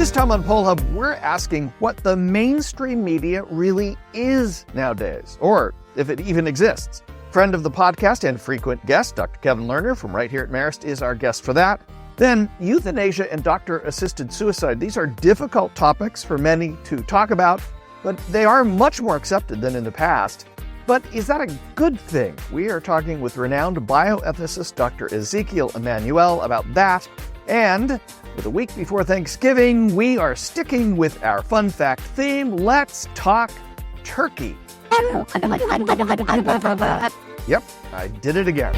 This time on Poll Hub, we're asking what the mainstream media really is nowadays, or if it even exists. Friend of the podcast and frequent guest, Dr. Kevin Lerner from right here at Marist is our guest for that. Then, euthanasia and doctor-assisted suicide. These are difficult topics for many to talk about, but they are much more accepted than in the past. But is that a good thing? We are talking with renowned bioethicist Dr. Ezekiel Emanuel about that. And with a week before Thanksgiving, we are sticking with our fun fact theme. Let's talk turkey. Yep, I did it again.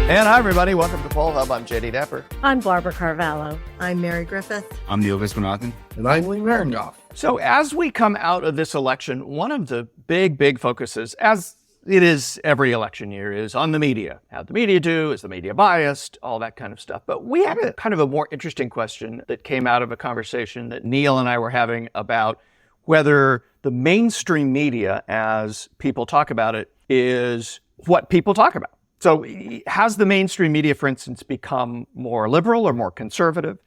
And hi, everybody. Welcome to Poll Hub. I'm JD Dapper. I'm Barbara Carvalho. I'm Mary Griffith. I'm Neil Viswanathan. And I'm Lee Maringoff. So as we come out of this election, one of the big focuses, as it is every election year, is on the media. How'd the media do? Is the media biased? All that kind of stuff. But we had a kind of a more interesting question that came out of a conversation that Neil and I were having about whether the mainstream media, as people talk about it, is what people talk about. So has the mainstream media, for instance, become more liberal or more conservative?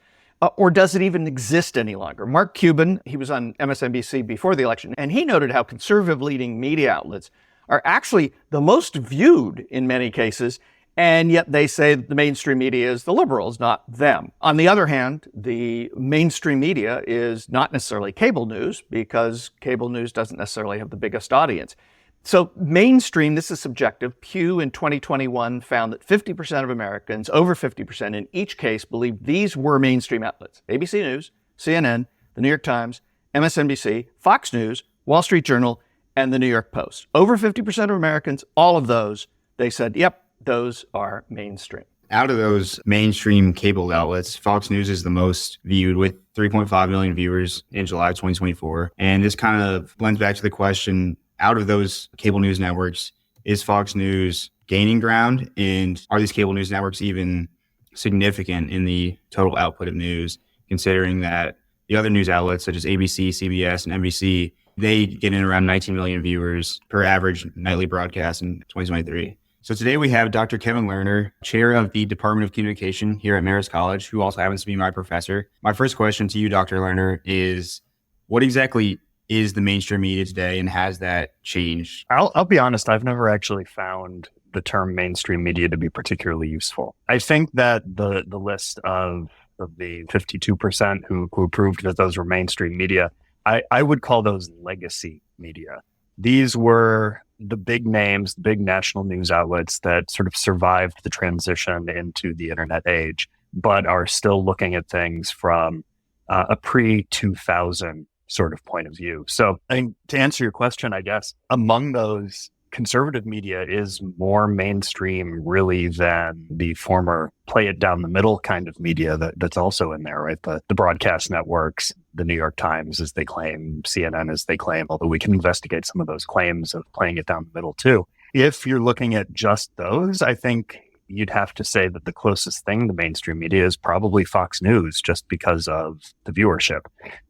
Or does it even exist any longer? Mark Cuban, he was on MSNBC before the election, and he noted how conservative-leaning media outlets are actually the most viewed in many cases, and yet they say that the mainstream media is the liberals, not them. On the other hand, the mainstream media is not necessarily cable news, because cable news doesn't necessarily have the biggest audience. So mainstream, this is subjective. Pew in 2021 found that 50% of Americans, over 50% in each case, believed these were mainstream outlets. ABC News, CNN, the New York Times, MSNBC, Fox News, Wall Street Journal, and the New York Post. Over 50% of Americans, all of those, they said, yep, those are mainstream. Out of those mainstream cable outlets, Fox News is the most viewed with 3.5 million viewers in July 2024. And this kind of blends back to the question, out of those cable news networks, is Fox News gaining ground? And are these cable news networks even significant in the total output of news, considering that the other news outlets such as ABC, CBS, and NBC, they get in around 19 million viewers per average nightly broadcast in 2023. So today we have Dr. Kevin Lerner, chair of the Department of Communication here at Marist College, who also happens to be my professor. My first question to you, Dr. Lerner, is what exactly is the mainstream media today, and has that changed? I'll be honest, I've never actually found the term mainstream media to be particularly useful. I think that the list of the 52% who proved that those were mainstream media, I would call those legacy media. These were the big names, the big national news outlets that sort of survived the transition into the internet age, but are still looking at things from a pre-2000 sort of point of view. So I think to answer your question, I guess, among those, conservative media is more mainstream really than the former play it down the middle kind of media that's also in there, right? The broadcast networks, the New York Times, as they claim, CNN, as they claim, although we can investigate some of those claims of playing it down the middle too. If you're looking at just those, I think you'd have to say that the closest thing to mainstream media is probably Fox News, just because of the viewership.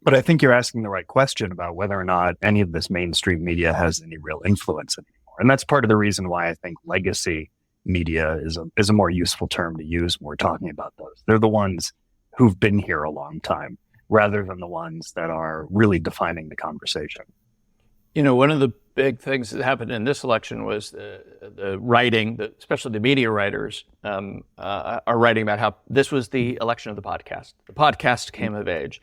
But I think you're asking the right question about whether or not any of this mainstream media has any real influence anymore. And that's part of the reason why I think legacy media is a more useful term to use when we're talking about those. They're the ones who've been here a long time, rather than the ones that are really defining the conversation. You know, one of the big things that happened in this election was the writing, especially the media writers are writing about how this was the election of the podcast. The podcast came of age.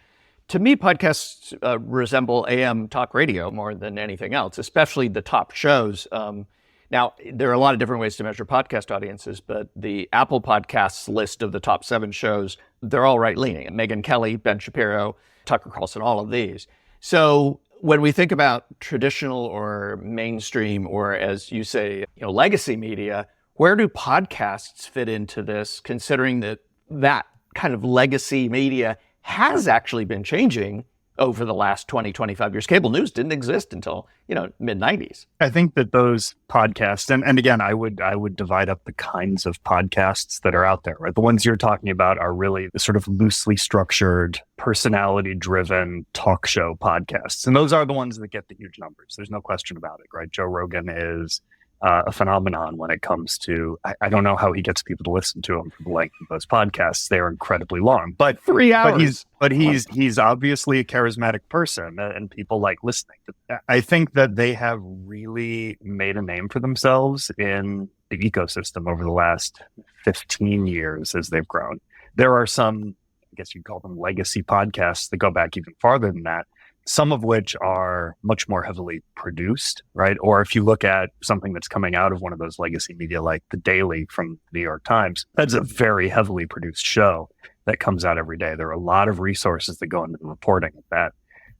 To me, podcasts resemble AM talk radio more than anything else, especially the top shows. Now, there are a lot of different ways to measure podcast audiences, but the Apple Podcasts list of the top 7 shows, they're all right-leaning. Megyn Kelly, Ben Shapiro, Tucker Carlson, all of these. So when we think about traditional or mainstream, or as you say, legacy media, where do podcasts fit into this, considering that kind of legacy media has actually been changing over the last 20, 25 years? Cable news didn't exist until, mid-90s. I think that those podcasts, and again, I would divide up the kinds of podcasts that are out there, right? The ones you're talking about are really the sort of loosely structured, personality-driven talk show podcasts. And those are the ones that get the huge numbers. There's no question about it, right? Joe Rogan is a phenomenon when it comes to, I don't know how he gets people to listen to him for the length of those podcasts. They are incredibly long, but 3 hours. He's obviously a charismatic person and people like listening. I think that they have really made a name for themselves in the ecosystem over the last 15 years as they've grown. There are some, I guess you'd call them legacy podcasts that go back even farther than that, some of which are much more heavily produced, right? Or if you look at something that's coming out of one of those legacy media, like The Daily from the New York Times, that's a very heavily produced show that comes out every day. There are a lot of resources that go into the reporting of that.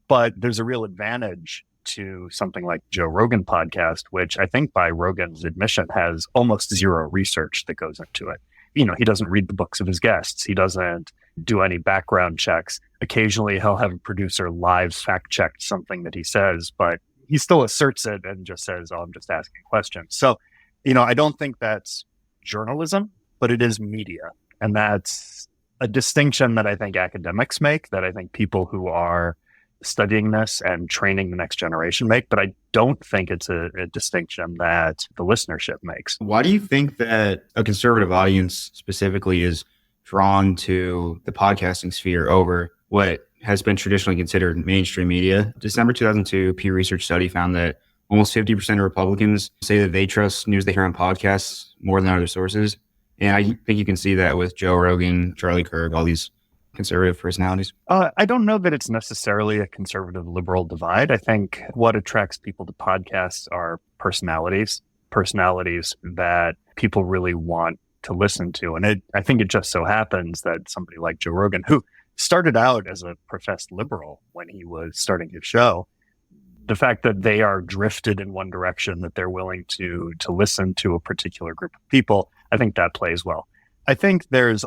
But there's a real advantage to something like Joe Rogan podcast, which I think by Rogan's admission has almost zero research that goes into it. You know, he doesn't read the books of his guests. He doesn't do any background checks. Occasionally he'll have a producer live fact check something that he says, but he still asserts it and just says, oh, I'm just asking questions. So, you know, I don't think that's journalism, but it is media. And that's a distinction that I think academics make, that I think people who are studying this and training the next generation make, but I don't think it's a distinction that the listenership makes. Why do you think that a conservative audience specifically is drawn to the podcasting sphere over what has been traditionally considered mainstream media? December 2002 Pew Research study found that almost 50% of Republicans say that they trust news they hear on podcasts more than other sources. And I think you can see that with Joe Rogan, Charlie Kirk, all these conservative personalities. I don't know that it's necessarily a conservative liberal divide. I think what attracts people to podcasts are personalities that people really want to listen to. And I think it just so happens that somebody like Joe Rogan, who started out as a professed liberal when he was starting his show, the fact that they are drifted in one direction, that they're willing to listen to a particular group of people, I think that plays well. I think there's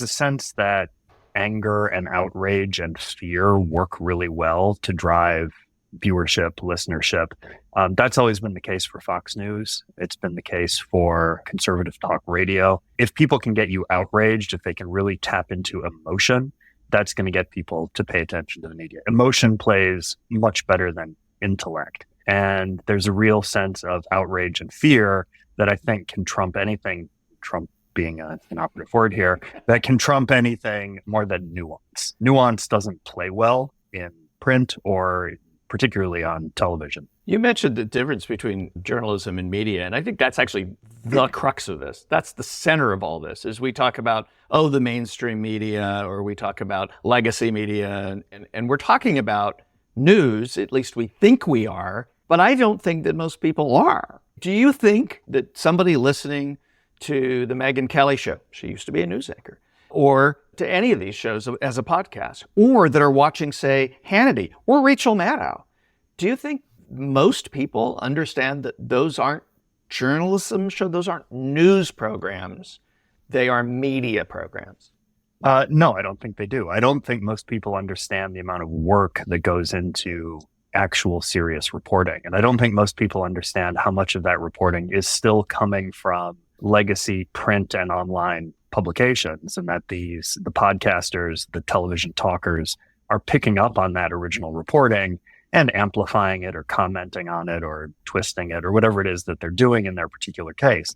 a sense that anger and outrage and fear work really well to drive viewership, listenership. That's always been the case for Fox News. It's been the case for conservative talk radio. If people can get you outraged, if they can really tap into emotion, that's going to get people to pay attention to the media. Emotion plays much better than intellect. And there's a real sense of outrage and fear that I think can trump anything, Trump being an operative word here, that can trump anything more than nuance. Nuance doesn't play well in print or particularly on television. You mentioned the difference between journalism and media, and I think that's actually the crux of this. That's the center of all this, is we talk about, the mainstream media, or we talk about legacy media, and we're talking about news, at least we think we are, but I don't think that most people are. Do you think that somebody listening to the Megyn Kelly show, she used to be a news anchor, or to any of these shows as a podcast, or that are watching, say, Hannity or Rachel Maddow, do you think most people understand that those aren't journalism shows, those aren't news programs, they are media programs? No, I don't think they do. I don't think most people understand the amount of work that goes into actual serious reporting. And I don't think most people understand how much of that reporting is still coming from legacy print and online publications, and that the podcasters, the television talkers are picking up on that original reporting and amplifying it or commenting on it or twisting it or whatever it is that they're doing in their particular case.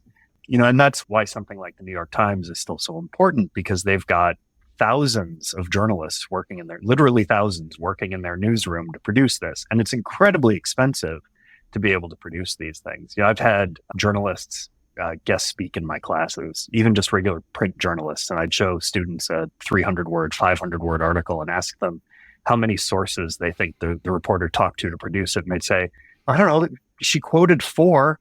You know, and that's why something like the New York Times is still so important, because they've got thousands of journalists working in literally thousands working in their newsroom to produce this. And it's incredibly expensive to be able to produce these things. You know, I've had journalists guest speak in my classes, even just regular print journalists. And I'd show students a 300-word, 500-word article and ask them how many sources they think the reporter talked to produce it. And they'd say, I don't know, she quoted 4.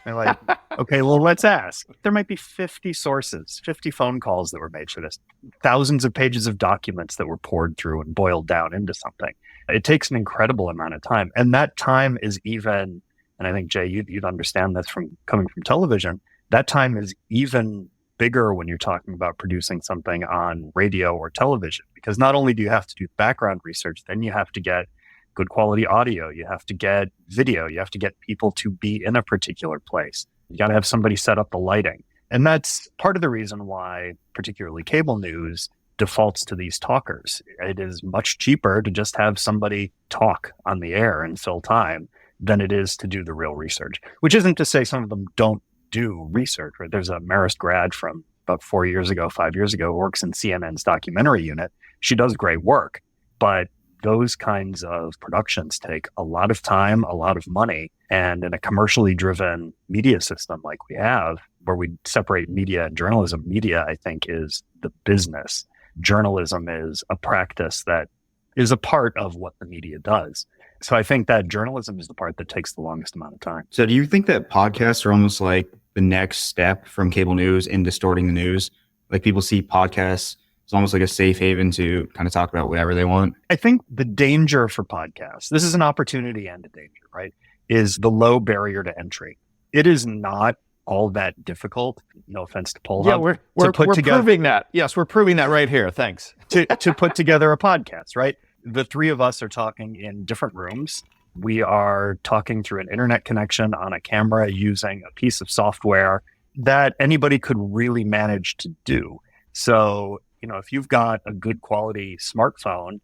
And like, okay, well, let's ask. There might be 50 sources, 50 phone calls that were made for this, thousands of pages of documents that were poured through and boiled down into something. It takes an incredible amount of time. And that time is even, and I think, Jay, you'd understand this from coming from television, that time is even bigger when you're talking about producing something on radio or television, because not only do you have to do background research, then you have to get good quality audio, you have to get video, you have to get people to be in a particular place. You got to have somebody set up the lighting. And that's part of the reason why particularly cable news defaults to these talkers. It is much cheaper to just have somebody talk on the air and fill time than it is to do the real research, which isn't to say some of them don't do research, right? There's a Marist grad from about 5 years ago, who works in CNN's documentary unit. She does great work, but those kinds of productions take a lot of time, a lot of money, and in a commercially driven media system like we have, where we separate media and journalism, media, I think, is the business. Journalism is a practice that is a part of what the media does. So I think that journalism is the part that takes the longest amount of time. So do you think that podcasts are almost like the next step from cable news in distorting the news? Like people see podcasts as almost like a safe haven to kind of talk about whatever they want. I think the danger for podcasts, this is an opportunity and a danger, right, is the low barrier to entry. It is not all that difficult. No offense to Poll Yeah, Hub, we're proving that. Yes, we're proving that right here. Thanks. to put together a podcast, right? The three of us are talking in different rooms. We are talking through an internet connection on a camera using a piece of software that anybody could really manage to do. So, if you've got a good quality smartphone,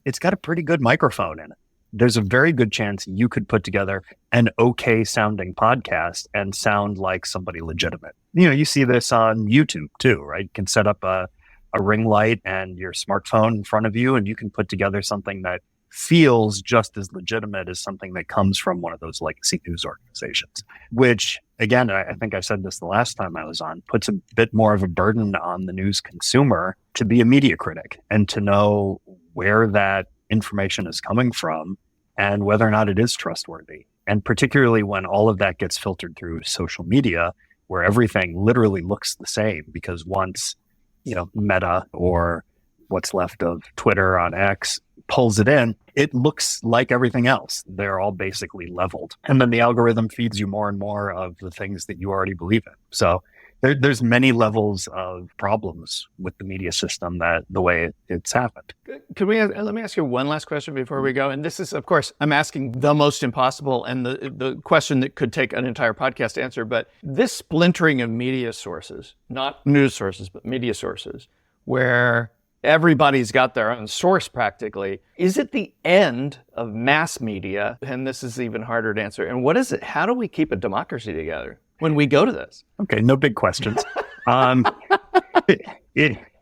it's got a pretty good microphone in it. There's a very good chance you could put together an okay sounding podcast and sound like somebody legitimate. You see this on YouTube too, right? You can set up a ring light and your smartphone in front of you, and you can put together something that feels just as legitimate as something that comes from one of those legacy news organizations, which, again, I think I said this the last time I was on, puts a bit more of a burden on the news consumer to be a media critic and to know where that information is coming from and whether or not it is trustworthy. And particularly when all of that gets filtered through social media, where everything literally looks the same, because once, Meta, or what's left of Twitter on X, pulls it in, it looks like everything else. They're all basically leveled. And then the algorithm feeds you more and more of the things that you already believe in. So there's many levels of problems with the media system that the way it's happened. Let me ask you one last question before we go. And this is, of course, I'm asking the most impossible and the question that could take an entire podcast to answer. But this splintering of media sources, not news sources, but media sources, where everybody's got their own source practically. Is it the end of mass media? And this is even harder to answer. And what is it? How do we keep a democracy together when we go to this? Okay, no big questions. I'm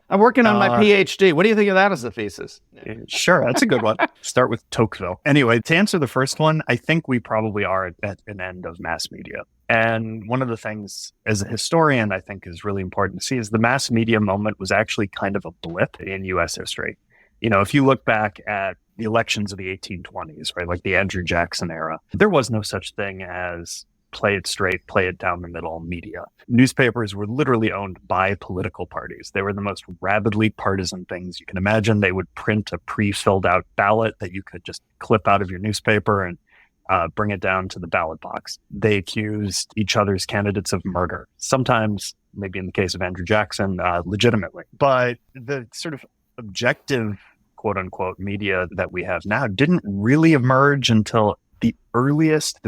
working on my PhD. What do you think of that as a thesis? Sure, that's a good one. Start with Tocqueville. Anyway, to answer the first one, I think we probably are at an end of mass media. And one of the things as a historian I think is really important to see is the mass media moment was actually kind of a blip in U.S. history. If you look back at the elections of the 1820s, right, like the Andrew Jackson era, there was no such thing as play it straight, play it down the middle media. Newspapers were literally owned by political parties. They were the most rabidly partisan things you can imagine. They would print a pre-filled out ballot that you could just clip out of your newspaper and bring it down to the ballot box. They accused each other's candidates of murder. Sometimes, maybe in the case of Andrew Jackson, legitimately. But the sort of objective, quote unquote, media that we have now didn't really emerge until the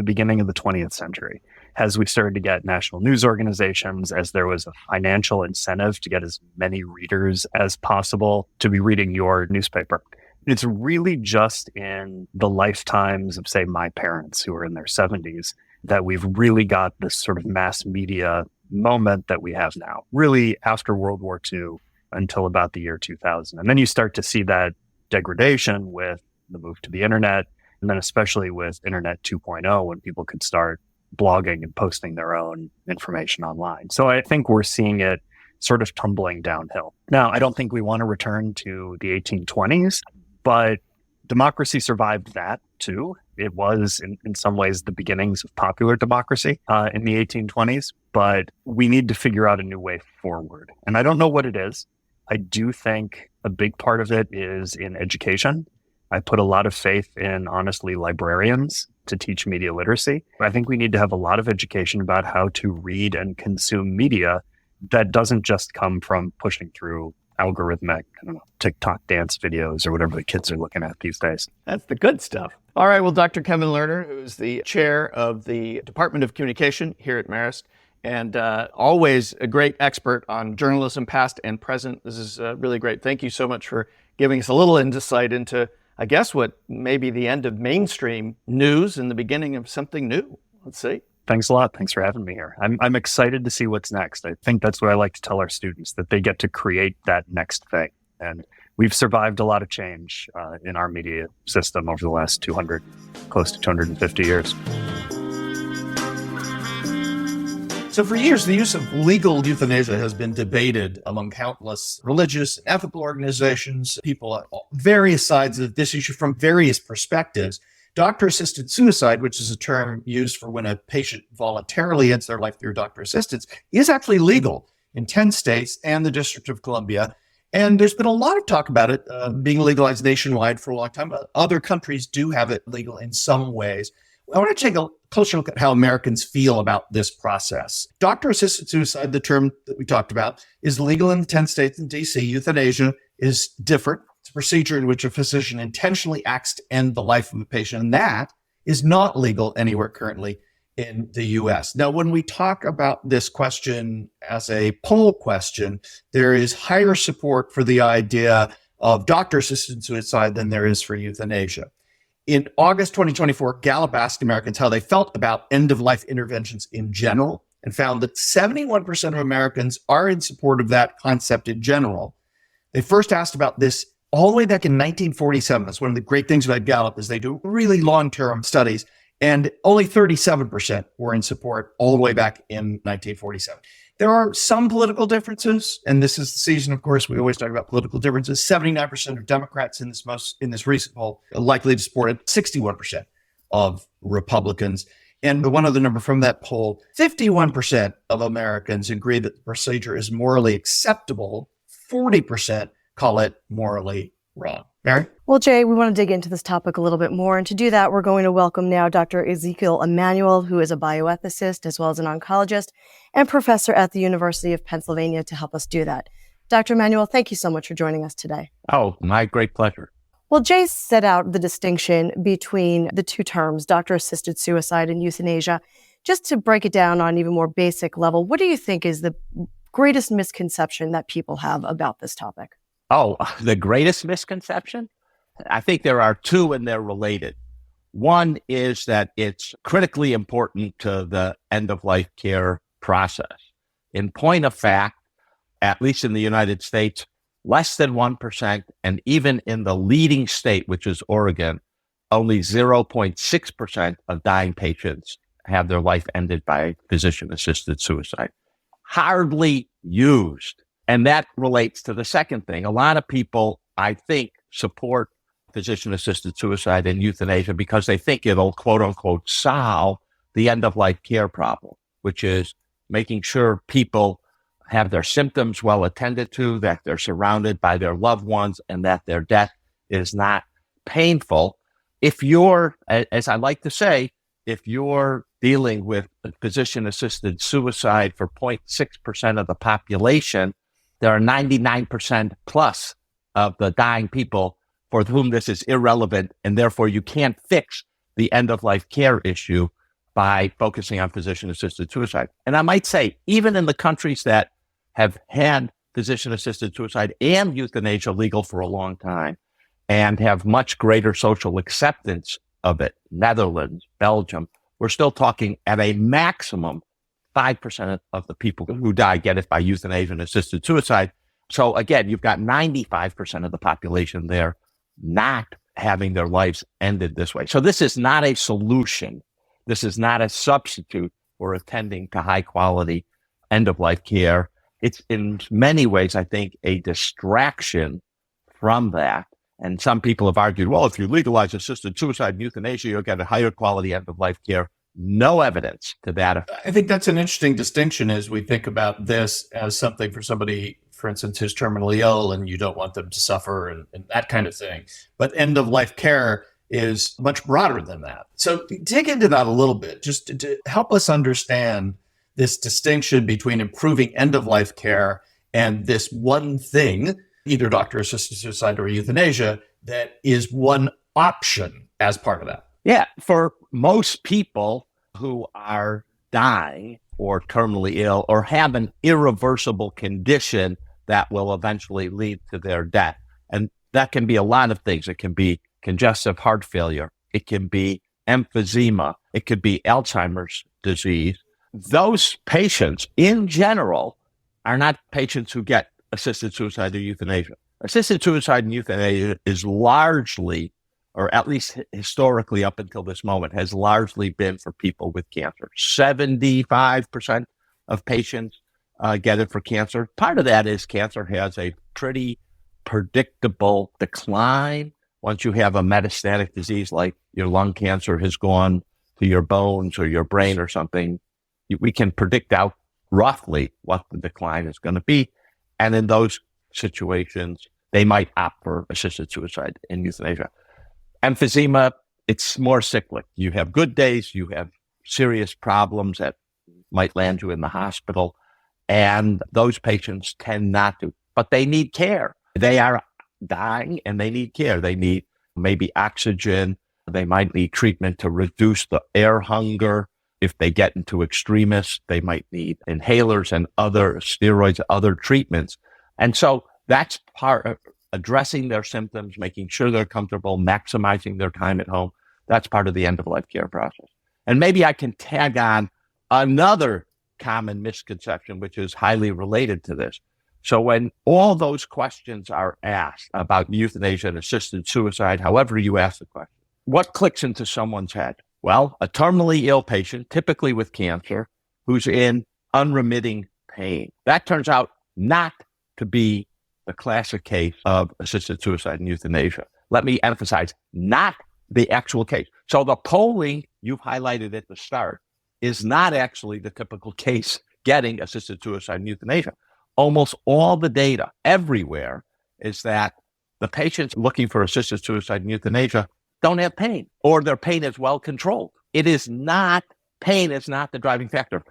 beginning of the 20th century, as we started to get national news organizations, as there was a financial incentive to get as many readers as possible to be reading your newspaper. It's really just in the lifetimes of, say, my parents who are in their 70s that we've really got this sort of mass media moment that we have now, really after World War II until about the year 2000. And then you start to see that degradation with the move to the internet, and then especially with Internet 2.0, when people could start blogging and posting their own information online. So I think we're seeing it sort of tumbling downhill. Now, I don't think we want to return to the 1820s, but democracy survived that too. It was in some ways the beginnings of popular democracy in the 1820s, but we need to figure out a new way forward. And I don't know what it is. I do think a big part of it is in education. I put a lot of faith in, honestly, librarians to teach media literacy. I think we need to have a lot of education about how to read and consume media that doesn't just come from pushing through algorithmic, TikTok dance videos or whatever the kids are looking at these days. That's the good stuff. All right. Well, Dr. Kevin Lerner, who's the chair of the Department of Communication here at Marist, and always a great expert on journalism, past and present. This is really great. Thank you so much for giving us a little insight into I guess what may be the end of mainstream news and the beginning of something new. Let's see. Thanks a lot. Thanks for having me here. I'm excited to see what's next. I think that's what I like to tell our students, that they get to create that next thing. And we've survived a lot of change in our media system over the last close to 250 years. So for years, the use of legal euthanasia has been debated among countless religious and ethical organizations, people at various sides of this issue from various perspectives. Doctor-assisted suicide, which is a term used for when a patient voluntarily ends their life through doctor assistance, is actually legal in 10 states and the District of Columbia. And there's been a lot of talk about it being legalized nationwide for a long time. Other countries do have it legal in some ways. I want to take a closer look at how Americans feel about this process. Doctor-assisted suicide, the term that we talked about, is legal in the 10 states and DC. Euthanasia is different. It's a procedure in which a physician intentionally acts to end the life of a patient, and that is not legal anywhere currently in the U.S. Now, when we talk about this question as a poll question, there is higher support for the idea of doctor-assisted suicide than there is for euthanasia. In August 2024, Gallup asked Americans how they felt about end-of-life interventions in general and found that 71% of Americans are in support of that concept in general. They first asked about this all the way back in 1947. That's one of the great things about Gallup is they do really long-term studies, and only 37% were in support all the way back in 1947. There are some political differences, and this is the season, of course, we always talk about political differences. 79% of Democrats in this recent poll are likely to support it, 61% of Republicans. And one other number from that poll, 51% of Americans agree that the procedure is morally acceptable, 40% call it morally wrong. Mary? Well, Jay, we want to dig into this topic a little bit more. And to do that, we're going to welcome now Dr. Ezekiel Emanuel, who is a bioethicist as well as an oncologist and professor at the University of Pennsylvania, to help us do that. Dr. Emanuel, thank you so much for joining us today. Oh, my great pleasure. Well, Jay set out the distinction between the two terms, doctor-assisted suicide and euthanasia. Just to break it down on an even more basic level, what do you think is the greatest misconception that people have about this topic? Oh, the greatest misconception? I think there are two, and they're related. One is that it's critically important to the end-of-life care process. In point of fact, at least in the United States, less than 1%, and even in the leading state, which is Oregon, only 0.6% of dying patients have their life ended by physician-assisted suicide. Hardly used. And that relates to the second thing. A lot of people, I think, support physician-assisted suicide and euthanasia because they think it'll, quote unquote, solve the end-of-life care problem, which is making sure people have their symptoms well attended to, that they're surrounded by their loved ones, and that their death is not painful. If you're, as I like to say, if you're dealing with physician-assisted suicide for 0.6% of the population, there are 99% plus of the dying people for whom this is irrelevant, and therefore you can't fix the end-of-life care issue by focusing on physician-assisted suicide. And I might say, even in the countries that have had physician-assisted suicide and euthanasia legal for a long time and have much greater social acceptance of it, Netherlands, Belgium, we're still talking at a maximum 5% of the people who die get it by euthanasia and assisted suicide. So again, you've got 95% of the population there not having their lives ended this way. So this is not a solution. This is not a substitute for attending to high quality end-of-life care. It's in many ways, I think, a distraction from that. And some people have argued, well, if you legalize assisted suicide and euthanasia, you'll get a higher quality end-of-life care. No evidence to that effect. I think that's an interesting distinction as we think about this as something for somebody, for instance, who's terminally ill and you don't want them to suffer and that kind of thing. But end-of-life care is much broader than that. So dig into that a little bit, just to help us understand this distinction between improving end-of-life care and this one thing, either doctor-assisted suicide or euthanasia, that is one option as part of that. Yeah, for most people who are dying or terminally ill or have an irreversible condition that will eventually lead to their death. And that can be a lot of things. It can be congestive heart failure. It can be emphysema. It could be Alzheimer's disease. Those patients in general are not patients who get assisted suicide or euthanasia. Assisted suicide and euthanasia is largely, or at least historically up until this moment, has largely been for people with cancer. 75% of patients get it for cancer. Part of that is cancer has a pretty predictable decline. Once you have a metastatic disease like your lung cancer has gone to your bones or your brain or something, we can predict out roughly what the decline is going to be. And in those situations, they might opt for assisted suicide and euthanasia. Emphysema, it's more cyclic. You have good days, you have serious problems that might land you in the hospital, and those patients tend not to, but they need care. They are dying and they need care. They need maybe oxygen. They might need treatment to reduce the air hunger. If they get into extremis, they might need inhalers and other steroids, other treatments. And so that's part of addressing their symptoms, making sure they're comfortable, maximizing their time at home. That's part of the end-of-life care process. And maybe I can tag on another common misconception, which is highly related to this. So when all those questions are asked about euthanasia and assisted suicide, however you ask the question, what clicks into someone's head? Well, a terminally ill patient, typically with cancer, who's in unremitting pain. That turns out not to be the classic case of assisted suicide and euthanasia. Let me emphasize, not the actual case. So the polling you've highlighted at the start is not actually the typical case getting assisted suicide and euthanasia. Almost all the data everywhere is that the patients looking for assisted suicide and euthanasia don't have pain, or their pain is well controlled. It is not, pain is not the driving factor.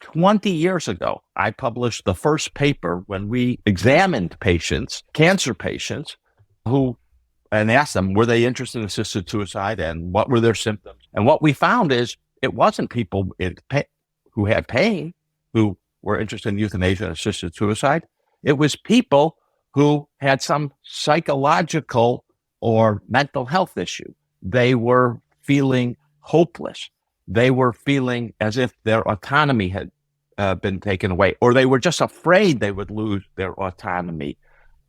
20 years ago, I published the first paper when we examined patients, cancer patients, and asked them, were they interested in assisted suicide and what were their symptoms? And what we found is it wasn't people who had pain who were interested in euthanasia and assisted suicide. It was people who had some psychological or mental health issue. They were feeling hopeless. They were feeling as if their autonomy had been taken away, or they were just afraid they would lose their autonomy.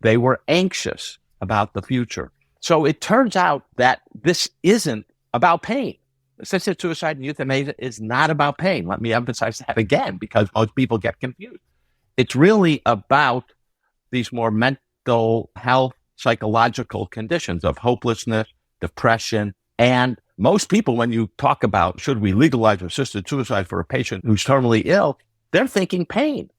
They were anxious about the future. So it turns out that this isn't about pain. Assisted suicide and euthanasia is not about pain. Let me emphasize that again, because most people get confused. It's really about these more mental health, psychological conditions of hopelessness, depression, and most people, when you talk about should we legalize assisted suicide for a patient who's terminally ill, they're thinking pain.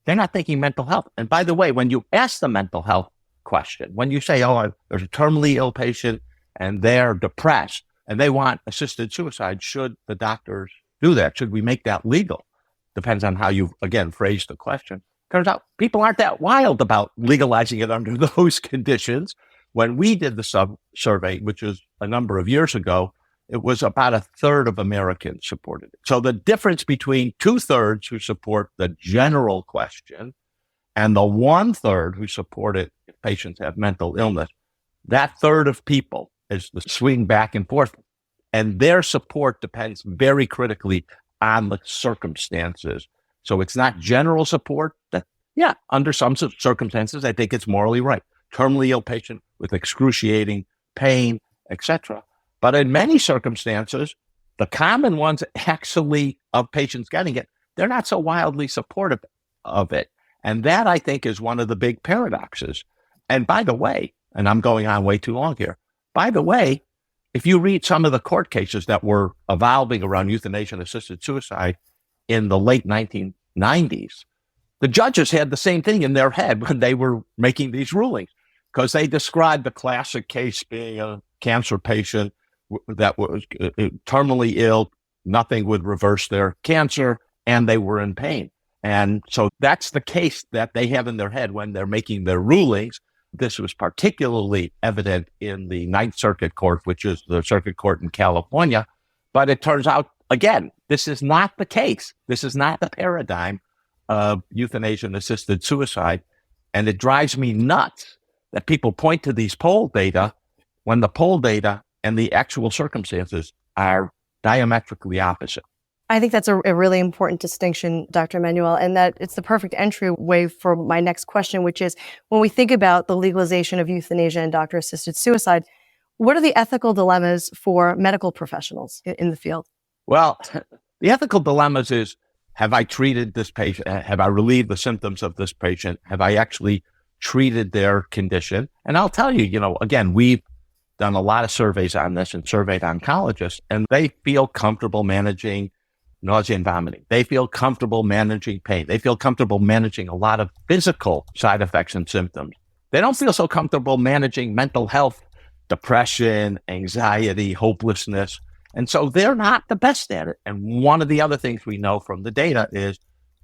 They're not thinking mental health. And by the way, when you ask the mental health question, when you say, oh, there's a terminally ill patient and they're depressed and they want assisted suicide, should the doctors do that? Should we make that legal? Depends on how you, again, phrase the question. Turns out people aren't that wild about legalizing it under those conditions. When we did the survey, which was a number of years ago, it was about a third of Americans supported it. So the difference between 2/3 who support the general question and the 1/3 who support it if patients have mental illness, that third of people is the swing back and forth. And their support depends very critically on the circumstances. So it's not general support that, yeah, under some circumstances, I think it's morally right. Terminally ill patient with excruciating pain, etc. But in many circumstances, the common ones actually of patients getting it, they're not so wildly supportive of it. And that, I think, is one of the big paradoxes. And by the way, and I'm going on way too long here, by the way, if you read some of the court cases that were evolving around euthanasia and assisted suicide in the late 1990s, the judges had the same thing in their head when they were making these rulings, because they described the classic case being a cancer patient that was terminally ill, nothing would reverse their cancer, and they were in pain. And so that's the case that they have in their head when they're making their rulings. This was particularly evident in the Ninth Circuit Court, which is the circuit court in California. But it turns out, again, this is not the case. This is not the paradigm of euthanasia and assisted suicide. And it drives me nuts that people point to these poll data when the poll data and the actual circumstances are diametrically opposite. I think that's a really important distinction, Dr. Emanuel, and that it's the perfect entryway for my next question, which is when we think about the legalization of euthanasia and doctor-assisted suicide, what are the ethical dilemmas for medical professionals in the field? Well, the ethical dilemmas is, have I treated this patient? Have I relieved the symptoms of this patient? Have I actually treated their condition? And I'll tell you, again, we've done a lot of surveys on this and surveyed oncologists, and they feel comfortable managing nausea and vomiting. They feel comfortable managing pain. They feel comfortable managing a lot of physical side effects and symptoms. They don't feel so comfortable managing mental health, depression, anxiety, hopelessness. And so they're not the best at it. And one of the other things we know from the data is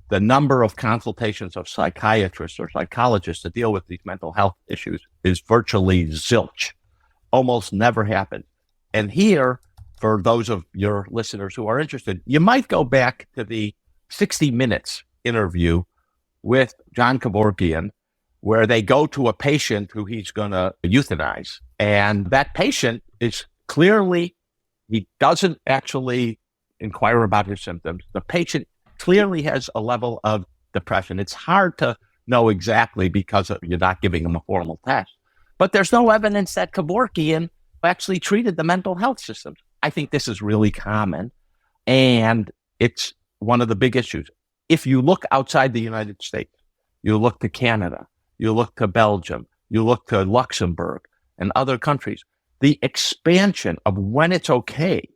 the number of consultations of psychiatrists or psychologists to deal with these mental health issues is virtually zilch. Almost never happens. And here, for those of your listeners who are interested, you might go back to the 60 Minutes interview with John Kevorkian, where they go to a patient who he's going to euthanize. And that patient is clearly, he doesn't actually inquire about his symptoms. The patient clearly has a level of depression. It's hard to know exactly because you're not giving him a formal test. But there's no evidence that Kevorkian actually treated the mental health systems. I think this is really common, and it's one of the big issues. If you look outside the United States, you look to Canada, you look to Belgium, you look to Luxembourg and other countries, the expansion of when it's okay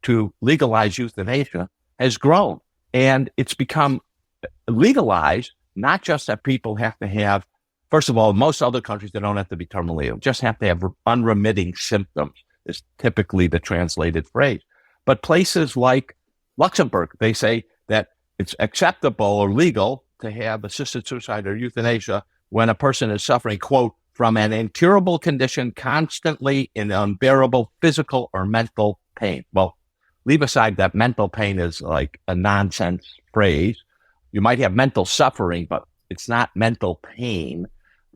to legalize euthanasia has grown, and it's become legalized, not just that people have to have, first of all, most other countries, they don't have to be terminally ill, just have to have unremitting symptoms is typically the translated phrase. But places like Luxembourg, they say that it's acceptable or legal to have assisted suicide or euthanasia when a person is suffering, quote, from an incurable condition constantly in unbearable physical or mental pain. Well, leave aside that mental pain is like a nonsense phrase. You might have mental suffering, but it's not mental pain.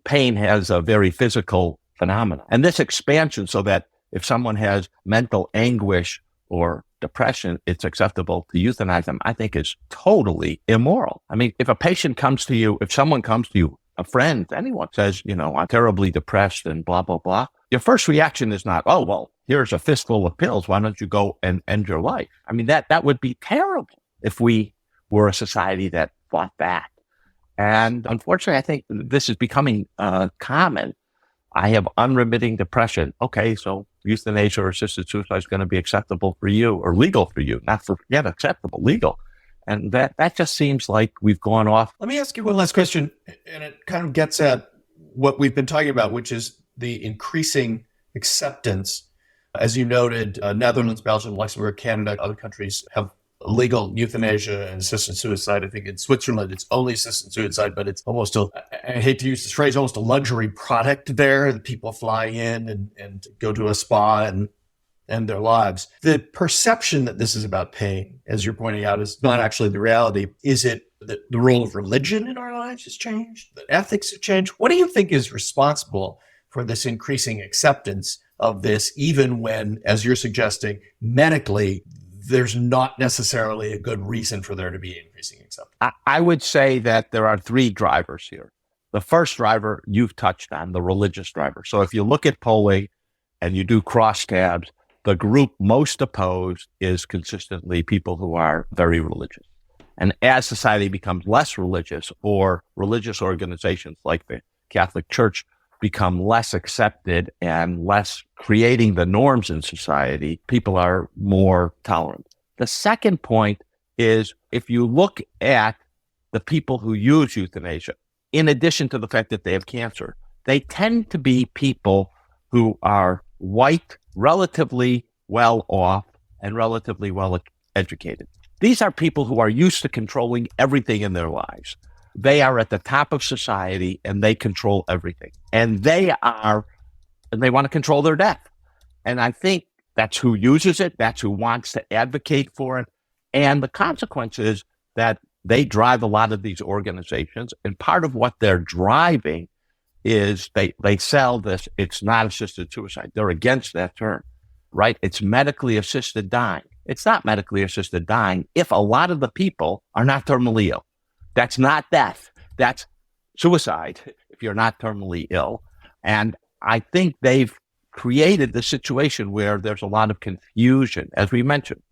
Pain has a very physical phenomenon. And this expansion so that if someone has mental anguish or depression, it's acceptable to euthanize them, I think is totally immoral. I mean, if a patient comes to you, if someone comes to you, a friend, anyone says, I'm terribly depressed and blah, blah, blah, your first reaction is not, oh, well, here's a fistful of pills. Why don't you go and end your life? I mean, that would be terrible if we were a society that fought back. And unfortunately, I think this is becoming common. I have unremitting depression. Okay, so euthanasia or assisted suicide is going to be acceptable for you or legal for you, not acceptable, legal. And that just seems like we've gone off. Let me ask you one last question, and it kind of gets at what we've been talking about, which is the increasing acceptance. As you noted, Netherlands, Belgium, Luxembourg, Canada, other countries have legal euthanasia and assisted suicide. I think in Switzerland, it's only assisted suicide, but it's almost I hate to use this phrase, almost a luxury product there. People fly in and go to a spa and end their lives. The perception that this is about pain, as you're pointing out, is not actually the reality. Is it that the role of religion in our lives has changed? That ethics have changed? What do you think is responsible for this increasing acceptance of this, even when, as you're suggesting, medically, there's not necessarily a good reason for there to be increasing acceptance? I would say that there are three drivers here. The first driver you've touched on, the religious driver. So if you look at polling and you do crosstabs, the group most opposed is consistently people who are very religious. And as society becomes less religious, or religious organizations like the Catholic Church become less accepted and less creating the norms in society, people are more tolerant. The second point is, if you look at the people who use euthanasia, in addition to the fact that they have cancer, they tend to be people who are white, relatively well off, and relatively well educated. These are people who are used to controlling everything in their lives. They are at the top of society and they control everything. And they want to control their death. And I think that's who uses it. That's who wants to advocate for it. And the consequence is that they drive a lot of these organizations. And part of what they're driving is they sell this, it's not assisted suicide. They're against that term, right? It's medically assisted dying. It's not medically assisted dying if a lot of the people are not terminally ill. That's not death. That's suicide if you're not terminally ill. And I think they've created the situation where there's a lot of confusion. As we mentioned,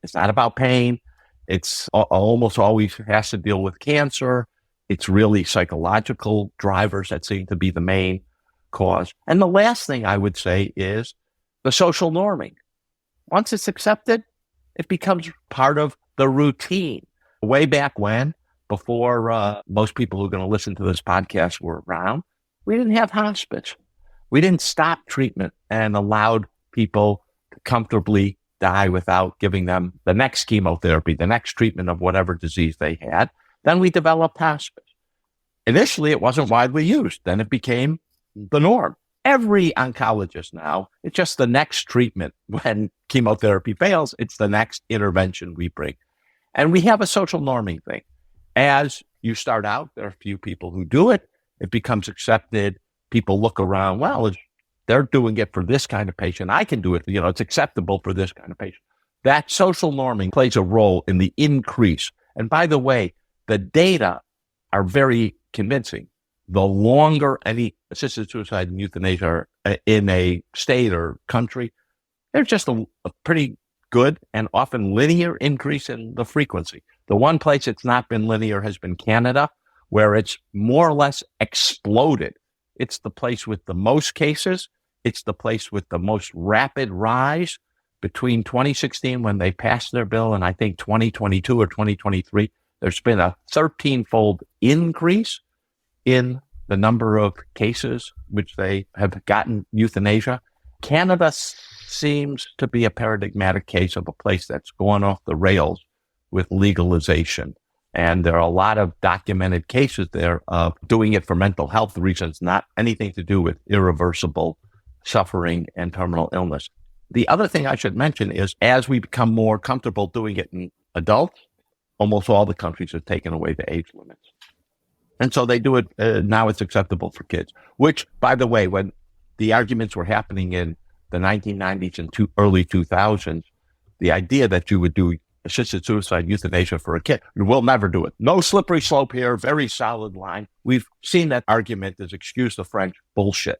it's not about pain. It's almost always has to deal with cancer. It's really psychological drivers that seem to be the main cause. And the last thing I would say is the social norming. Once it's accepted, it becomes part of the routine. Way back when, before most people who are going to listen to this podcast were around, we didn't have hospice. We didn't stop treatment and allowed people to comfortably die without giving them the next chemotherapy, the next treatment of whatever disease they had. Then we developed hospice. Initially, it wasn't widely used. Then it became the norm. Every oncologist now, it's just the next treatment. When chemotherapy fails, it's the next intervention we bring. And we have a social norming thing. As you start out, there are a few people who do it. It becomes accepted. People look around, well, they're doing it for this kind of patient. I can do it. It's acceptable for this kind of patient. That social norming plays a role in the increase. And by the way, the data are very convincing. The longer any assisted suicide and euthanasia are in a state or country, there's just a pretty good and often linear increase in the frequency. The one place it's not been linear has been Canada, where it's more or less exploded. It's the place with the most cases. It's the place with the most rapid rise. Between 2016, when they passed their bill, and I think 2022 or 2023, there's been a 13-fold increase in the number of cases which they have gotten euthanasia. Canada seems to be a paradigmatic case of a place that's gone off the rails with legalization. And there are a lot of documented cases there of doing it for mental health reasons, not anything to do with irreversible suffering and terminal illness. The other thing I should mention is as we become more comfortable doing it in adults, almost all the countries have taken away the age limits. And so they do it, now it's acceptable for kids, which, by the way, when the arguments were happening in the 1990s and early 2000s, the idea that you would do assisted suicide euthanasia for a kid, we'll never do it. No slippery slope here, very solid line. We've seen that argument as, excuse the French, bullshit.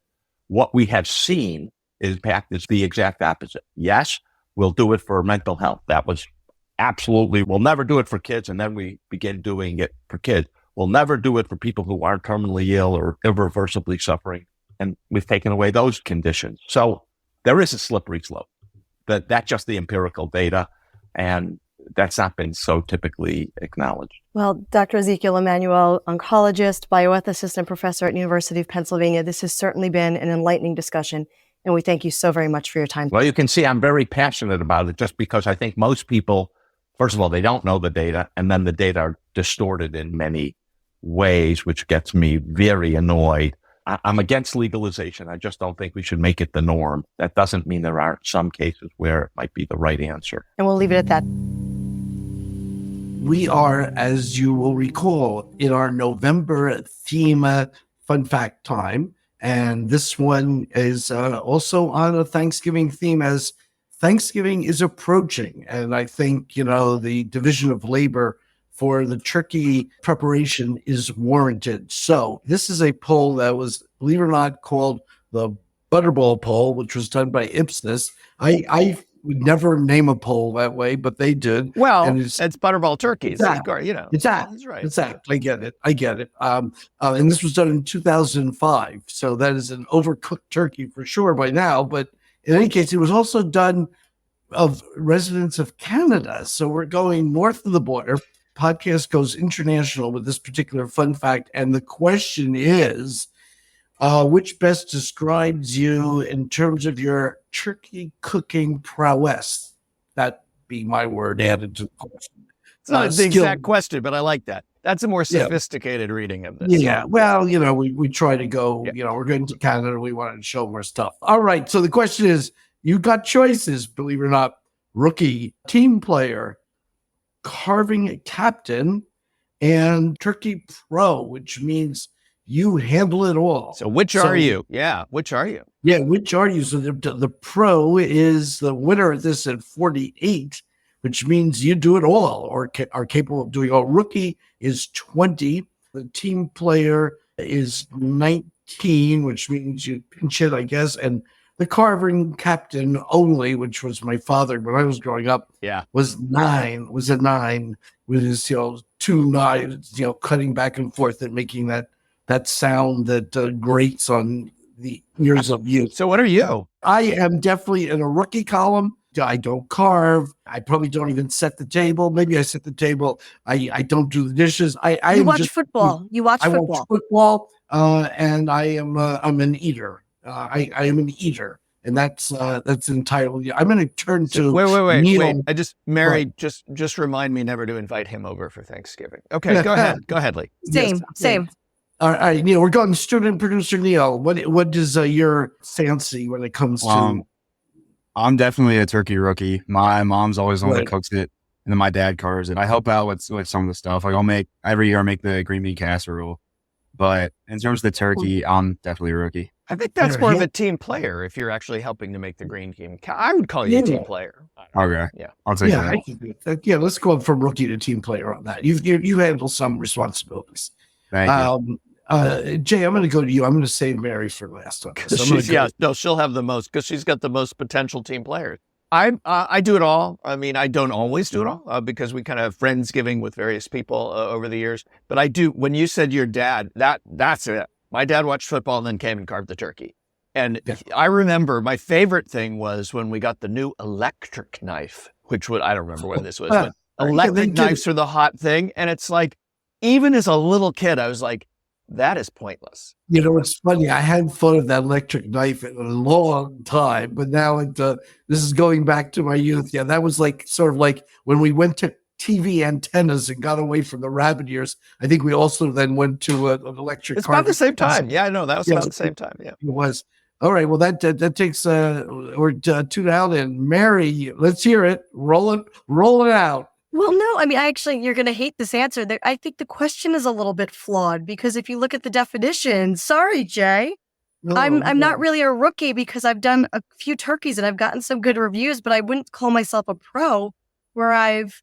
What we have seen in fact is the exact opposite. Yes, we'll do it for mental health. That was absolutely, we'll never do it for kids, and then we begin doing it for kids. We'll never do it for people who aren't terminally ill or irreversibly suffering. And we've taken away those conditions. So there is a slippery slope. That's just the empirical data. And that's not been so typically acknowledged. Well, Dr. Ezekiel Emanuel, oncologist, bioethicist, and professor at University of Pennsylvania, this has certainly been an enlightening discussion, and we thank you so very much for your time. Well, you can see I'm very passionate about it just because I think most people, first of all, they don't know the data, and then the data are distorted in many ways, which gets me very annoyed. I'm against legalization. I just don't think we should make it the norm. That doesn't mean there aren't some cases where it might be the right answer. And we'll leave it at that. We are, as you will recall, in our November theme fun fact time. And this one is also on a Thanksgiving theme, as Thanksgiving is approaching. And I think, the division of labor for the turkey preparation is warranted. So this is a poll that was, believe it or not, called the Butterball poll, which was done by Ipsos. I would never name a poll that way, but they did. Well, and it's Butterball turkeys. Exactly. That's right. Exactly. I get it. And this was done in 2005. So that is an overcooked turkey for sure by now. But in any case, it was also done of residents of Canada. So we're going north of the border. Podcast goes international with this particular fun fact. And the question is, which best describes you in terms of your turkey cooking prowess? That be my word added to the question. It's not the exact question, but I like that. That's a more sophisticated reading of this. Yeah. Well, we try to go, we're going to Canada. We wanted to show more stuff. All right. So the question is, you got choices, believe it or not: rookie, team player, carving captain, and turkey pro, which means You handle it all. So which are you? Yeah, which are you? Yeah, which are you? So the pro is the winner of this at 48, which means you do it all or are capable of doing all. Rookie is 20. The team player is 19, which means you pinch it, I guess. And the carving captain only, which was my father when I was growing up, was at 9 with his, 2 knives, cutting back and forth and making that sound that grates on the ears of youth. So what are you? I am definitely in a rookie column. I don't carve. I probably don't even set the table. Maybe I set the table. I don't do the dishes. You watch football. I watch football, and I'm an eater. I am an eater, and that's entirely. I'm going to turn to wait. Neil. Mary, just remind me never to invite him over for Thanksgiving. Okay, go ahead, Lee. Same. All right, Neil. We're going student producer Neil. What is your fancy when it comes to? I'm definitely a turkey rookie. My mom's always the one that cooks it, and then my dad carves it. I help out with some of the stuff. Like every year I make the green bean casserole. But in terms of the turkey, I'm definitely a rookie. I think that's more of a team player if you're actually helping to make the green team. I would call you a team player. Okay. Yeah. I'll take that. Let's go from rookie to team player on that. You handle some responsibilities. Thank you. Jay, I'm going to go to you. I'm going to save Mary for last one. She'll have the most because she's got the most potential team players. I do it all. I mean, I don't always do it all because we kind of have Friendsgiving with various people over the years. But I do. When you said your dad, that's it. My dad watched football and then came and carved the turkey. And I remember my favorite thing was when we got the new electric knife, which I don't remember when this was, but electric knives are the hot thing. And it's like, even as a little kid, I was like, that is pointless. It's funny. I hadn't thought of that electric knife in a long time, but now this is going back to my youth. Yeah, that was sort of like when we went to TV antennas and got away from the rabbit ears. I think we also then went to an electric. It's about the same time. Yeah, I know that was about the same time. Yeah, it was. All right. Well, that takes we're 2 down, and Mary, let's hear it. Roll it out. Well, no, I mean, you're going to hate this answer. I think the question is a little bit flawed because if you look at the definition, sorry, Jay, I'm not really a rookie because I've done a few turkeys and I've gotten some good reviews, but I wouldn't call myself a pro where I've,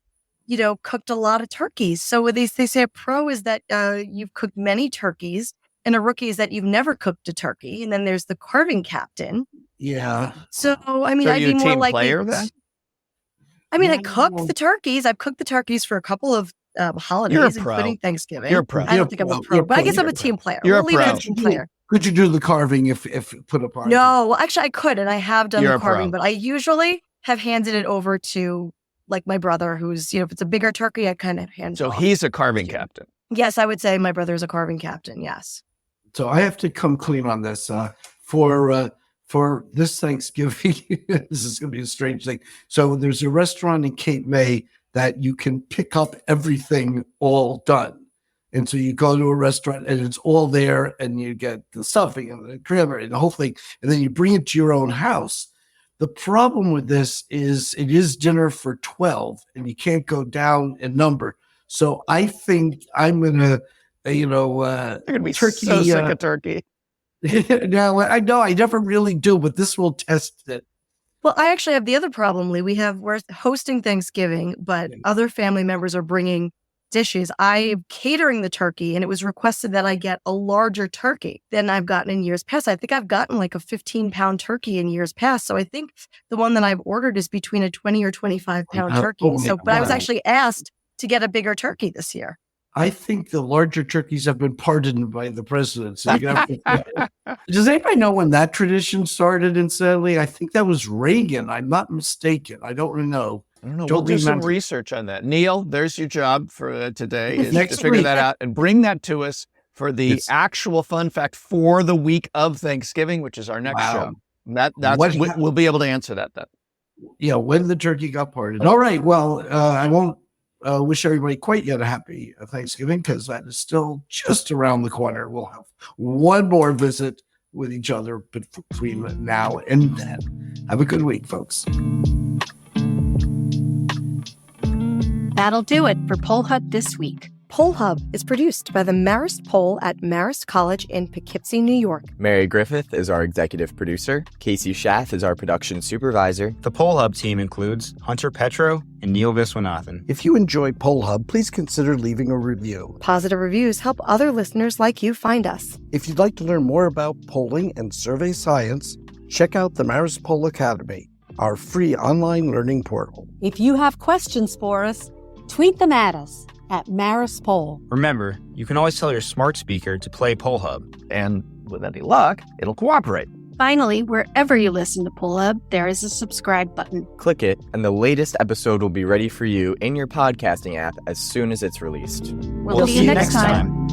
cooked a lot of turkeys. So they say a pro is that you've cooked many turkeys, and a rookie is that you've never cooked a turkey. And then there's the carving captain. Yeah. So, I mean, I'd be more like player then? I mean, I cooked the turkeys. I've cooked the turkeys for a couple of holidays, including Thanksgiving. You're a pro. I don't think I'm a pro, but I guess I'm a team player. You're we'll a pro. leave it as team player. Could you do the carving if put apart? No, well, actually, I could, and I have done the carving, but I usually have handed it over to my brother, who's if it's a bigger turkey, I kind of hand. So he's a carving captain. Yes, I would say my brother is a carving captain. Yes. So I have to come clean on this for this Thanksgiving. This is going to be a strange thing. So there's a restaurant in Cape May that you can pick up everything all done. And so you go to a restaurant and it's all there and you get the stuffing and the cranberry and the whole thing. And then you bring it to your own house. The problem with this is it is dinner for 12 and you can't go down in number. So I think I'm going to, You're going to be turkey, so sick of turkey. Now, I know I never really do, but this will test it. Well, I actually have the other problem, Lee. We're hosting Thanksgiving, but other family members are bringing dishes. I'm catering the turkey, and it was requested that I get a larger turkey than I've gotten in years past. I think I've gotten a 15-pound turkey in years past. So I think the one that I've ordered is between a 20 or 25-pound turkey. But I was actually asked to get a bigger turkey this year. I think the larger turkeys have been pardoned by the president. So does anybody know when that tradition started, incidentally? I think that was Reagan. I'm not mistaken. I don't know. I don't know. We'll do some research on that. Neil, there's your job for today is to figure that out and bring that to us for the actual fun fact for the week of Thanksgiving, which is our next show. We'll be able to answer that then. Yeah, when the turkey got pardoned. All right. Well, I won't wish everybody quite yet a happy Thanksgiving because that is still just around the corner. We'll have one more visit with each other between now and then. Have a good week, folks. That'll do it for Poll Hut this week. Poll Hub is produced by the Marist Poll at Marist College in Poughkeepsie, New York. Mary Griffith is our executive producer. Casey Schaff is our production supervisor. The Poll Hub team includes Hunter Petro and Neil Viswanathan. If you enjoy Poll Hub, please consider leaving a review. Positive reviews help other listeners like you find us. If you'd like to learn more about polling and survey science, check out the Marist Poll Academy, our free online learning portal. If you have questions for us, tweet them at us at Marist Poll. Remember, you can always tell your smart speaker to play Poll Hub. And with any luck, it'll cooperate. Finally, wherever you listen to Poll Hub, there is a subscribe button. Click it, and the latest episode will be ready for you in your podcasting app as soon as it's released. We'll see you next time.